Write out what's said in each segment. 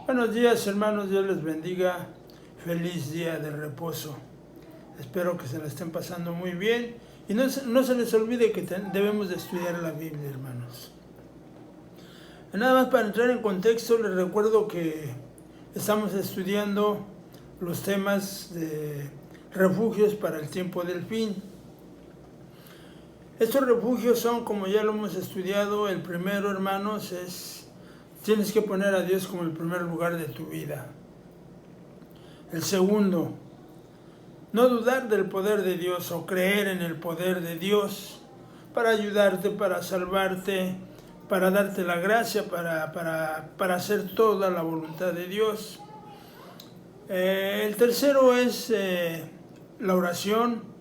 Buenos días, hermanos, Dios les bendiga. Feliz día de reposo. Espero que se la estén pasando muy bien y no se les olvide que debemos de estudiar la Biblia, hermanos. Nada más para entrar en contexto, les recuerdo que estamos estudiando los temas de refugios para el tiempo del fin. Estos refugios son, como ya lo hemos estudiado, el primero, hermanos, tienes que poner a Dios como el primer lugar de tu vida. El segundo, no dudar del poder de Dios o creer en el poder de Dios para ayudarte, para salvarte, para darte la gracia, para hacer toda la voluntad de Dios. El tercero es la oración.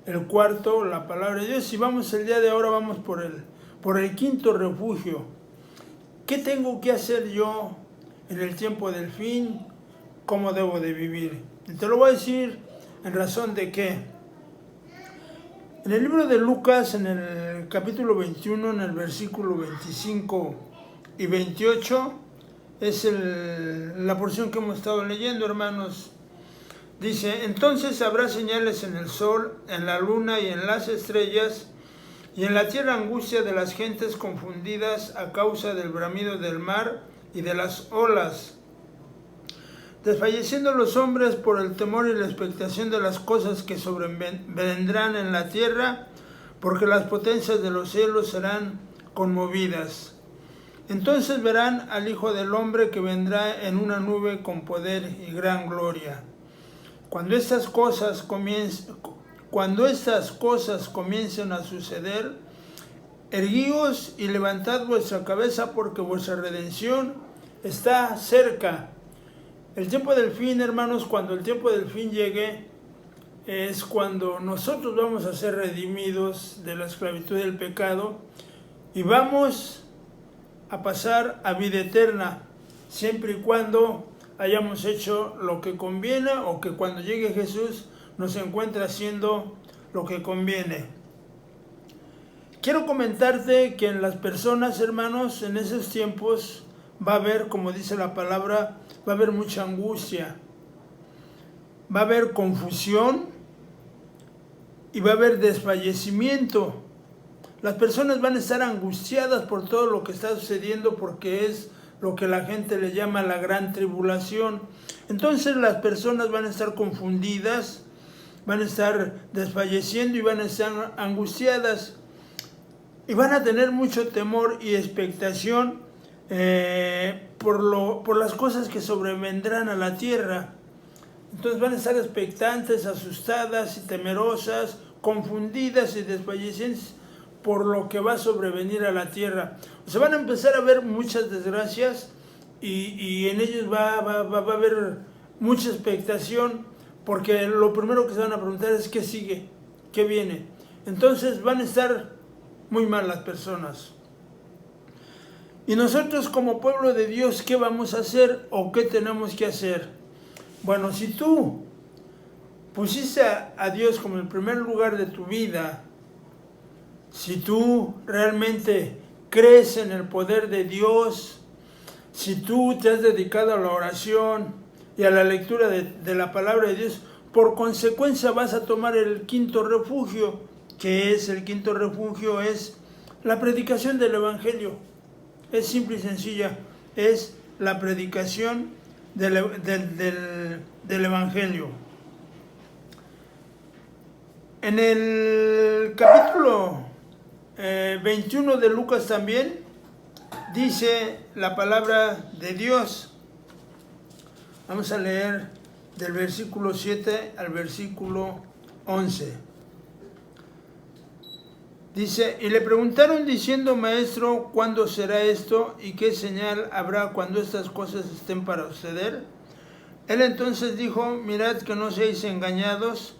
El cuarto, la palabra de Dios. Y vamos el día de ahora, vamos por el quinto refugio. ¿Qué tengo que hacer yo en el tiempo del fin? ¿Cómo debo de vivir? Y te lo voy a decir en razón de que en el libro de Lucas, en el capítulo 21, en el versículo 25 y 28, es la porción que hemos estado leyendo, hermanos. Dice, entonces habrá señales en el sol, en la luna y en las estrellas, y en la tierra angustia de las gentes confundidas a causa del bramido del mar y de las olas, desfalleciendo los hombres por el temor y la expectación de las cosas que sobrevendrán en la tierra, porque las potencias de los cielos serán conmovidas. Entonces verán al Hijo del Hombre que vendrá en una nube con poder y gran gloria. Cuando estas cosas comiencen a suceder, erguíos y levantad vuestra cabeza, porque vuestra redención está cerca. El tiempo del fin, hermanos, cuando el tiempo del fin llegue, es cuando nosotros vamos a ser redimidos de la esclavitud del pecado y vamos a pasar a vida eterna, siempre y cuando hayamos hecho lo que conviene o que cuando llegue Jesús nos encuentre haciendo lo que conviene. Quiero comentarte que en las personas, hermanos, en esos tiempos va a haber, como dice la palabra, va a haber mucha angustia, va a haber confusión y va a haber desfallecimiento. Las personas van a estar angustiadas por todo lo que está sucediendo porque es lo que la gente le llama la gran tribulación. Entonces las personas van a estar confundidas, van a estar desfalleciendo y van a estar angustiadas y van a tener mucho temor y expectación por las cosas que sobrevendrán a la tierra. Entonces van a estar expectantes, asustadas y temerosas, confundidas y desfallecientes por lo que va a sobrevenir a la tierra. O sea, van a empezar a ver muchas desgracias y en ellos va a haber mucha expectación, porque lo primero que se van a preguntar es ¿qué sigue? ¿Qué viene? Entonces van a estar muy mal las personas. Y nosotros como pueblo de Dios, ¿qué vamos a hacer o qué tenemos que hacer? Bueno, si tú pusiste a Dios como el primer lugar de tu vida, si tú realmente crees en el poder de Dios, si tú te has dedicado a la oración y a la lectura de la palabra de Dios, por consecuencia vas a tomar el quinto refugio, que es el quinto refugio, es la predicación del Evangelio. Es simple y sencilla, es la predicación del Evangelio. En el capítulo 21 de Lucas también dice la palabra de Dios. Vamos a leer del versículo 7 al versículo 11. Dice, y le preguntaron diciendo, Maestro, ¿cuándo será esto? ¿Y qué señal habrá cuando estas cosas estén para suceder? Él entonces dijo, mirad que no seáis engañados,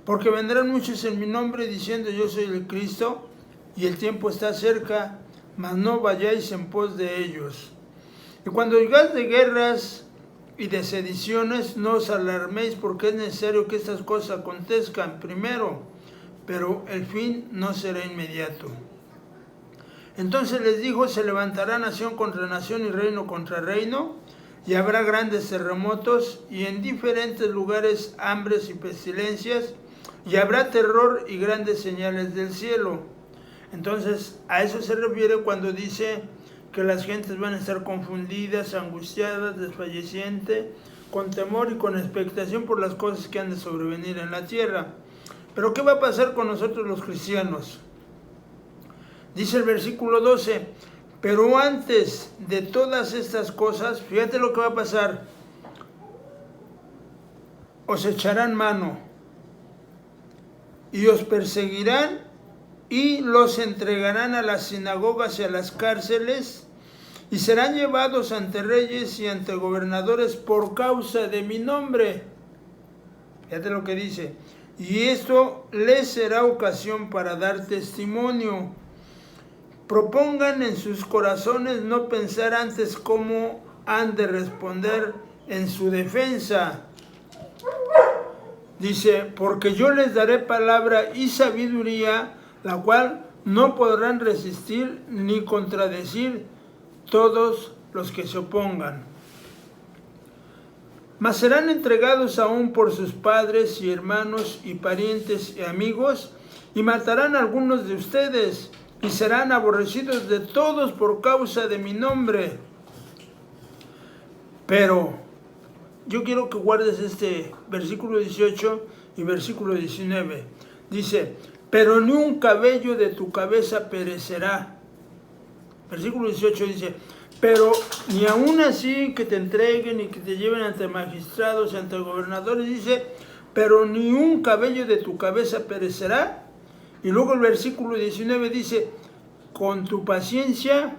porque vendrán muchos en mi nombre diciendo, yo soy el Cristo, y el tiempo está cerca, mas no vayáis en pos de ellos. Y cuando oigáis de guerras y de sediciones, no os alarméis, porque es necesario que estas cosas acontezcan primero, pero el fin no será inmediato. Entonces les dijo, se levantará nación contra nación y reino contra reino, y habrá grandes terremotos, y en diferentes lugares hambres y pestilencias, y habrá terror y grandes señales del cielo. Entonces, a eso se refiere cuando dice que las gentes van a estar confundidas, angustiadas, desfallecientes, con temor y con expectación por las cosas que han de sobrevenir en la tierra. Pero ¿qué va a pasar con nosotros los cristianos? Dice el versículo 12, pero antes de todas estas cosas, fíjate lo que va a pasar. Os echarán mano y os perseguirán y los entregarán a las sinagogas y a las cárceles y serán llevados ante reyes y ante gobernadores por causa de mi nombre. Fíjate lo que dice. Y esto les será ocasión para dar testimonio. Propongan en sus corazones no pensar antes cómo han de responder en su defensa. Dice, porque yo les daré palabra y sabiduría, la cual no podrán resistir ni contradecir todos los que se opongan. Mas serán entregados aún por sus padres y hermanos y parientes y amigos, y matarán a algunos de ustedes, y serán aborrecidos de todos por causa de mi nombre. Pero yo quiero que guardes este versículo 18 y versículo 19. Dice, pero ni un cabello de tu cabeza perecerá. Versículo 18 dice, pero ni aún así que te entreguen y que te lleven ante magistrados y ante gobernadores, dice, pero ni un cabello de tu cabeza perecerá. Y luego el versículo 19 dice, con tu paciencia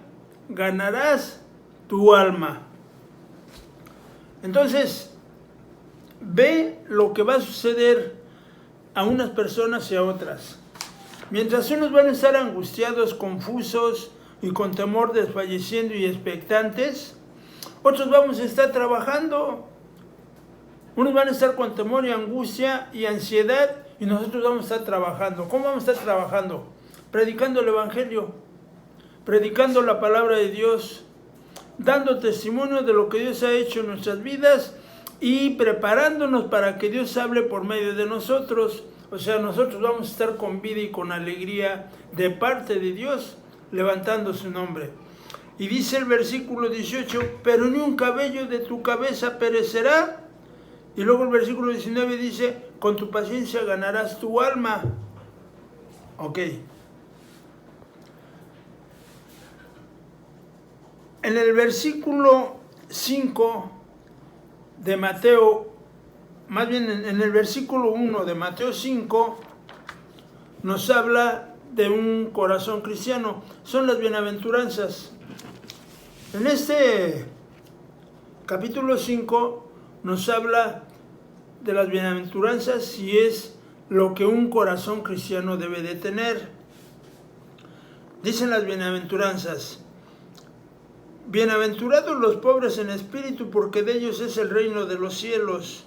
ganarás tu alma. Entonces, ve lo que va a suceder a unas personas y a otras. Mientras unos van a estar angustiados, confusos y con temor, desfalleciendo y expectantes, otros vamos a estar trabajando. Unos van a estar con temor y angustia y ansiedad, y nosotros vamos a estar trabajando. ¿Cómo vamos a estar trabajando? Predicando el Evangelio, predicando la palabra de Dios, dando testimonio de lo que Dios ha hecho en nuestras vidas y preparándonos para que Dios hable por medio de nosotros. O sea, nosotros vamos a estar con vida y con alegría de parte de Dios, levantando su nombre. Y dice el versículo 18, pero ni un cabello de tu cabeza perecerá. Y luego el versículo 19 dice, con tu paciencia ganarás tu alma. Ok. En el versículo 5 de Mateo, más bien en el versículo 1 de Mateo 5, nos habla de un corazón cristiano. Son las bienaventuranzas. En este capítulo 5 nos habla de las bienaventuranzas y es lo que un corazón cristiano debe de tener. Dicen las bienaventuranzas, bienaventurados los pobres en espíritu, porque de ellos es el reino de los cielos.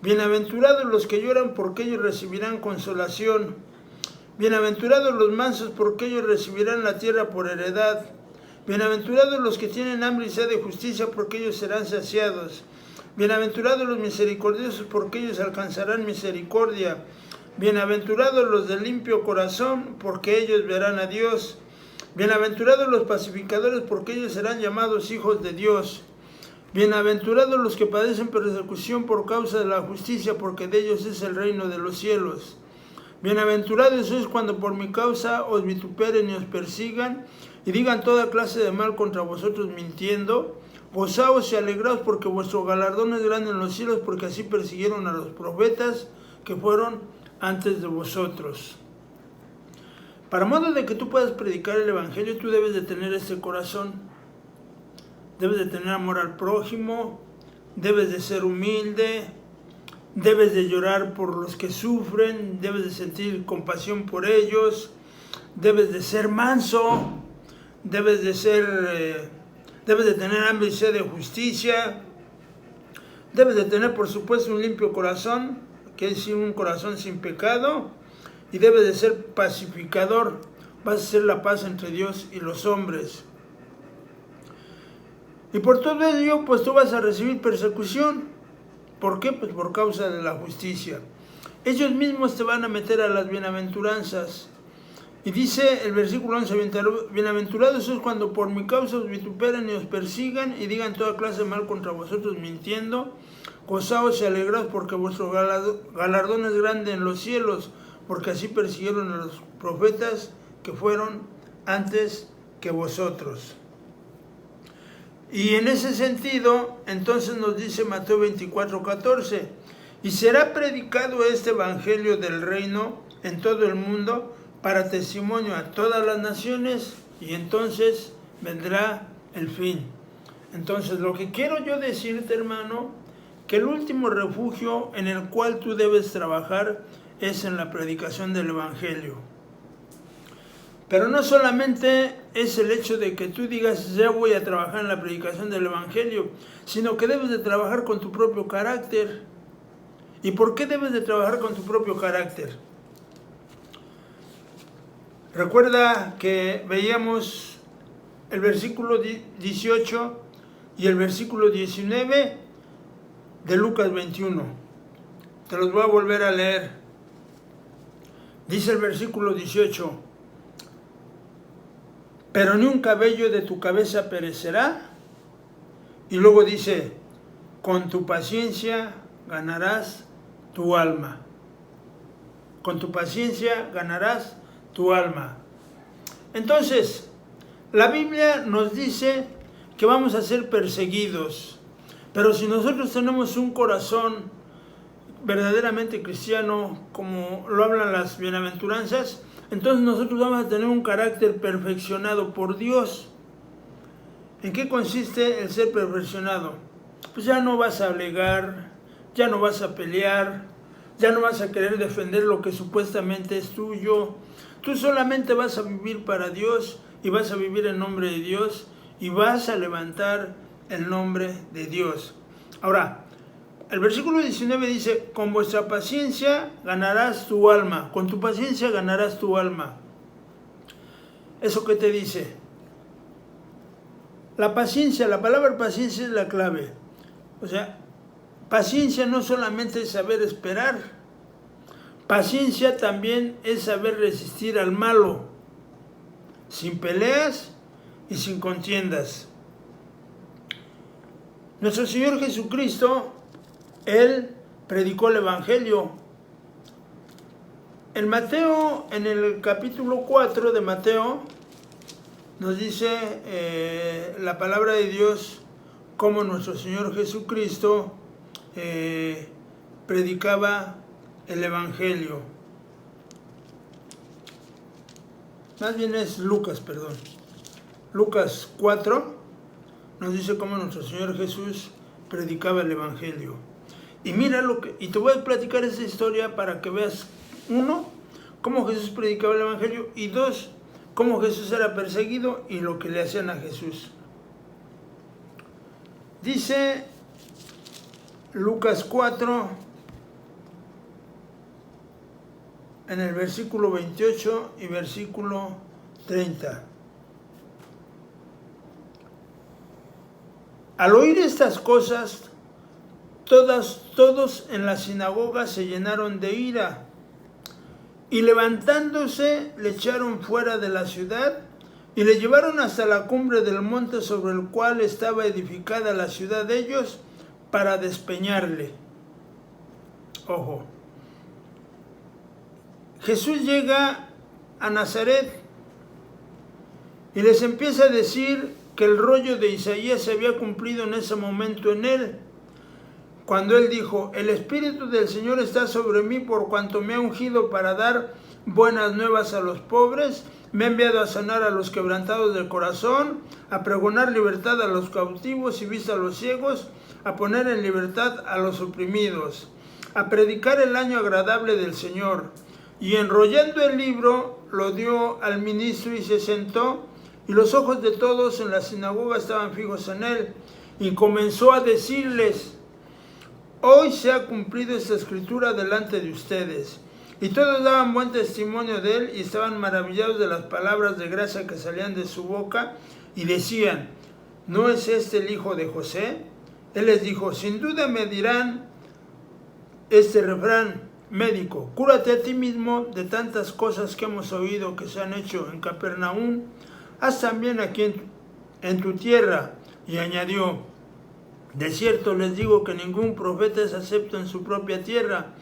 Bienaventurados los que lloran, porque ellos recibirán consolación. Bienaventurados los mansos, porque ellos recibirán la tierra por heredad. Bienaventurados los que tienen hambre y sed de justicia, porque ellos serán saciados. Bienaventurados los misericordiosos, porque ellos alcanzarán misericordia. Bienaventurados los de limpio corazón, porque ellos verán a Dios. Bienaventurados los pacificadores, porque ellos serán llamados hijos de Dios. Bienaventurados los que padecen persecución por causa de la justicia, porque de ellos es el reino de los cielos. Bienaventurados sois cuando por mi causa os vituperen y os persigan, y digan toda clase de mal contra vosotros mintiendo. Gozaos y alegraos, porque vuestro galardón es grande en los cielos, porque así persiguieron a los profetas que fueron antes de vosotros. Para modo de que tú puedas predicar el Evangelio, tú debes de tener este corazón. Debes de tener amor al prójimo, debes de ser humilde, debes de llorar por los que sufren, debes de sentir compasión por ellos, debes de ser manso, debes de tener hambre y sed de justicia, debes de tener, por supuesto, un limpio corazón, que es un corazón sin pecado, y debes de ser pacificador. Vas a hacer la paz entre Dios y los hombres. Y por todo ello, pues tú vas a recibir persecución. ¿Por qué? Pues por causa de la justicia. Ellos mismos te van a meter a las bienaventuranzas. Y dice el versículo 11, bienaventurados es cuando por mi causa os vituperen y os persigan y digan toda clase de mal contra vosotros mintiendo. Gozaos y alegraos porque vuestro galardón es grande en los cielos, porque así persiguieron a los profetas que fueron antes que vosotros. Y en ese sentido, entonces nos dice Mateo 24:14, y será predicado este evangelio del reino en todo el mundo para testimonio a todas las naciones, y entonces vendrá el fin. Entonces, lo que quiero yo decirte, hermano, que el último refugio en el cual tú debes trabajar es en la predicación del evangelio. Pero no solamente es el hecho de que tú digas, ya voy a trabajar en la predicación del evangelio, sino que debes de trabajar con tu propio carácter. ¿Y por qué debes de trabajar con tu propio carácter? Recuerda que veíamos el versículo 18 y el versículo 19 de Lucas 21. Te los voy a volver a leer. Dice el versículo 18, pero ni un cabello de tu cabeza perecerá. Y luego dice, con tu paciencia ganarás tu alma. Con tu paciencia ganarás tu alma. Entonces, la Biblia nos dice que vamos a ser perseguidos, pero si nosotros tenemos un corazón verdaderamente cristiano, como lo hablan las bienaventuranzas, entonces nosotros vamos a tener un carácter perfeccionado por Dios. ¿En qué consiste el ser perfeccionado? Pues ya no vas a alegar, ya no vas a pelear, ya no vas a querer defender lo que supuestamente es tuyo. Tú solamente vas a vivir para Dios y vas a vivir en nombre de Dios y vas a levantar el nombre de Dios. Ahora, el versículo 19 dice, con vuestra paciencia ganarás tu alma. Con tu paciencia ganarás tu alma. ¿Eso qué te dice? La paciencia, la palabra paciencia es la clave. O sea, paciencia no solamente es saber esperar. Paciencia también es saber resistir al malo, sin peleas y sin contiendas. Nuestro Señor Jesucristo, Él predicó el Evangelio. En Mateo, en el capítulo 4 de Mateo, nos dice la palabra de Dios cómo nuestro Señor Jesucristo predicaba el Evangelio. Más bien es Lucas, perdón. Lucas 4 nos dice cómo nuestro Señor Jesús predicaba el Evangelio. Y mira y te voy a platicar esa historia para que veas, uno, cómo Jesús predicaba el Evangelio, y dos, cómo Jesús era perseguido y lo que le hacían a Jesús. Dice Lucas 4, en el versículo 28 y versículo 30. Al oír estas cosas, todos en la sinagoga se llenaron de ira, y levantándose le echaron fuera de la ciudad y le llevaron hasta la cumbre del monte sobre el cual estaba edificada la ciudad de ellos para despeñarle. Ojo. Jesús llega a Nazaret y les empieza a decir que el rollo de Isaías se había cumplido en ese momento en él, cuando él dijo, el Espíritu del Señor está sobre mí por cuanto me ha ungido para dar buenas nuevas a los pobres, me ha enviado a sanar a los quebrantados del corazón, a pregonar libertad a los cautivos y vista a los ciegos, a poner en libertad a los oprimidos, a predicar el año agradable del Señor. Y enrollando el libro, lo dio al ministro y se sentó, y los ojos de todos en la sinagoga estaban fijos en él, y comenzó a decirles, hoy se ha cumplido esta escritura delante de ustedes. Y todos daban buen testimonio de él, y estaban maravillados de las palabras de gracia que salían de su boca, y decían, ¿no es este el hijo de José? Él les dijo, sin duda me dirán este refrán médico, cúrate a ti mismo de tantas cosas que hemos oído que se han hecho en Capernaum, haz también aquí en tu tierra. Y añadió, de cierto les digo que ningún profeta es acepto en su propia tierra.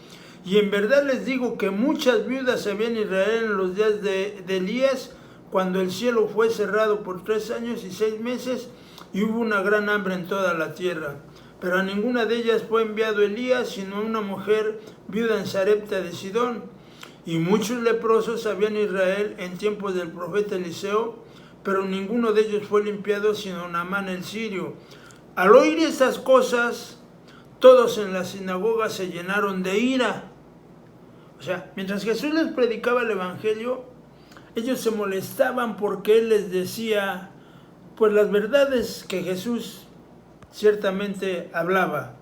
Y en verdad les digo que muchas viudas había en Israel en los días de Elías, cuando el cielo fue cerrado por 3 años y 6 meses, y hubo una gran hambre en toda la tierra. Pero a ninguna de ellas fue enviado Elías, sino a una mujer viuda en Sarepta de Sidón. Y muchos leprosos había en Israel en tiempos del profeta Eliseo, pero ninguno de ellos fue limpiado, sino Naamán el sirio. Al oír estas cosas, todos en la sinagoga se llenaron de ira. O sea, mientras Jesús les predicaba el evangelio, ellos se molestaban porque Él les decía, pues las verdades que Jesús ciertamente hablaba.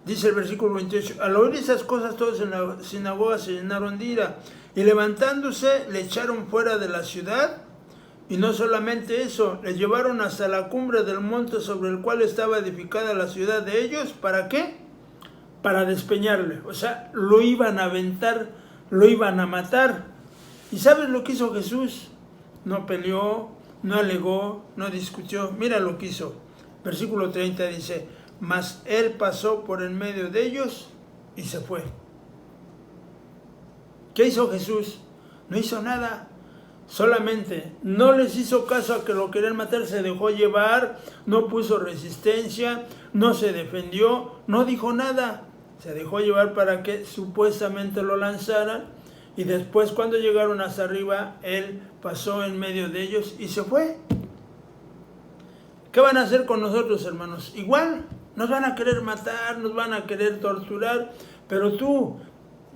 Dice el versículo 28, al oír esas cosas todos en la sinagoga se llenaron de ira, y levantándose le echaron fuera de la ciudad, y no solamente eso, le llevaron hasta la cumbre del monte sobre el cual estaba edificada la ciudad de ellos. ¿Para qué? Para despeñarle. O sea, lo iban a aventar, lo iban a matar. ¿Y sabes lo que hizo Jesús? No peleó, no alegó, no discutió. Mira lo que hizo. Versículo 30 dice, mas él pasó por en medio de ellos y se fue. ¿Qué hizo Jesús? No hizo nada. Solamente no les hizo caso a que lo querían matar, se dejó llevar, no puso resistencia, no se defendió, no dijo nada. Se dejó llevar para que supuestamente lo lanzaran, y después cuando llegaron hasta arriba, él pasó en medio de ellos y se fue. ¿Qué van a hacer con nosotros, hermanos? Igual, nos van a querer matar, nos van a querer torturar, pero tú,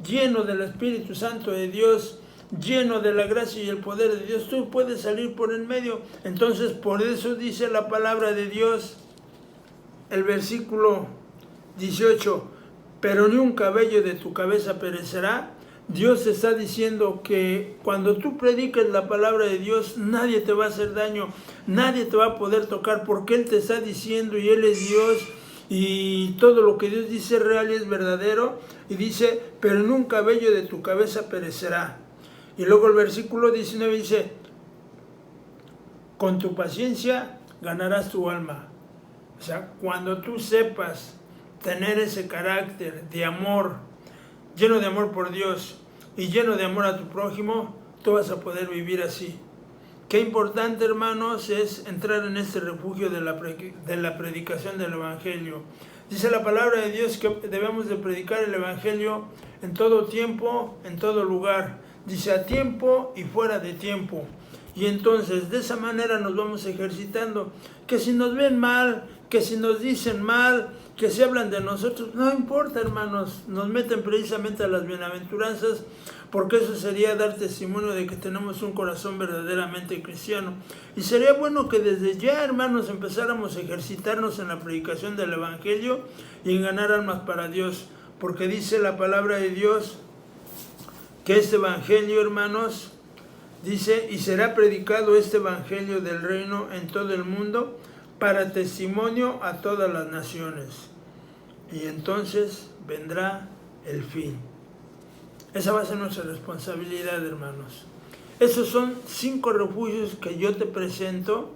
lleno del Espíritu Santo de Dios, lleno de la gracia y el poder de Dios, tú puedes salir por en medio. Entonces, por eso dice la palabra de Dios, el versículo 18, pero ni un cabello de tu cabeza perecerá. Dios está diciendo que cuando tú prediques la palabra de Dios, nadie te va a hacer daño, nadie te va a poder tocar, porque Él te está diciendo y Él es Dios, y todo lo que Dios dice es real y es verdadero. Y dice, pero ni un cabello de tu cabeza perecerá. Y luego el versículo 19 dice, con tu paciencia ganarás tu alma. O sea, cuando tú sepas tener ese carácter de amor, lleno de amor por Dios y lleno de amor a tu prójimo, tú vas a poder vivir así. Qué importante, hermanos, es entrar en este refugio de la predicación del Evangelio. Dice la palabra de Dios que debemos de predicar el Evangelio en todo tiempo, en todo lugar. Dice a tiempo y fuera de tiempo. Y entonces de esa manera nos vamos ejercitando. Que si nos ven mal, que si nos dicen mal, que si hablan de nosotros, no importa, hermanos, nos meten precisamente a las bienaventuranzas, porque eso sería dar testimonio de que tenemos un corazón verdaderamente cristiano. Y sería bueno que desde ya, hermanos, empezáramos a ejercitarnos en la predicación del Evangelio y en ganar almas para Dios, porque dice la palabra de Dios que este Evangelio, hermanos, dice, y será predicado este Evangelio del reino en todo el mundo para testimonio a todas las naciones. Y entonces vendrá el fin. Esa va a ser nuestra responsabilidad, hermanos. Esos son 5 refugios que yo te presento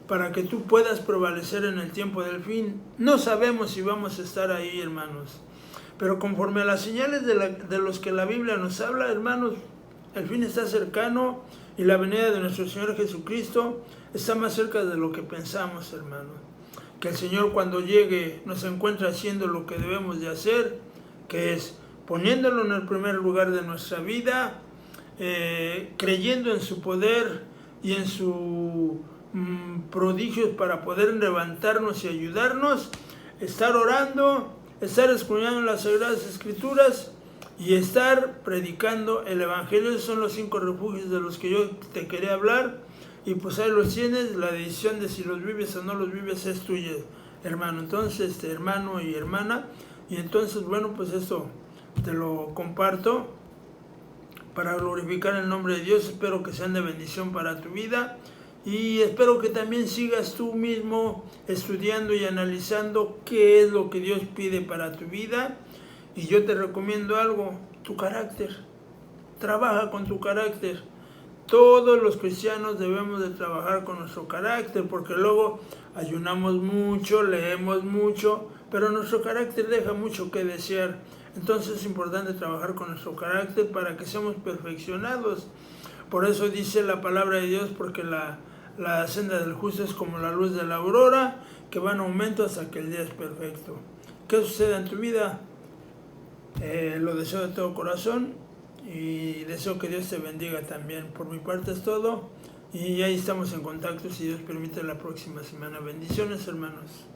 para que tú puedas prevalecer en el tiempo del fin. No sabemos si vamos a estar ahí, hermanos. Pero conforme a las señales de los que la Biblia nos habla, hermanos, el fin está cercano y la venida de nuestro Señor Jesucristo está más cerca de lo que pensamos, hermanos. Que el Señor cuando llegue nos encuentre haciendo lo que debemos de hacer, que es poniéndolo en el primer lugar de nuestra vida, creyendo en su poder y en sus prodigios para poder levantarnos y ayudarnos, estar orando, estar escudriñando las Sagradas Escrituras y estar predicando el Evangelio. Esos son los 5 refugios de los que yo te quería hablar. Y pues ahí los tienes, la decisión de si los vives o no los vives es tuya, hermano. Entonces, hermano y hermana, y entonces, bueno, pues esto te lo comparto para glorificar el nombre de Dios. Espero que sean de bendición para tu vida. Y espero que también sigas tú mismo estudiando y analizando qué es lo que Dios pide para tu vida. Y yo te recomiendo algo, tu carácter. Trabaja con tu carácter. Todos los cristianos debemos de trabajar con nuestro carácter, porque luego ayunamos mucho, leemos mucho, pero nuestro carácter deja mucho que desear. Entonces es importante trabajar con nuestro carácter para que seamos perfeccionados. Por eso dice la palabra de Dios, porque la senda del justo es como la luz de la aurora, que va en aumento hasta que el día es perfecto. ¿Qué sucede en tu vida? Lo deseo de todo corazón y deseo que Dios te bendiga también. Por mi parte es todo y ahí estamos en contacto, si Dios permite, la próxima semana. Bendiciones, hermanos.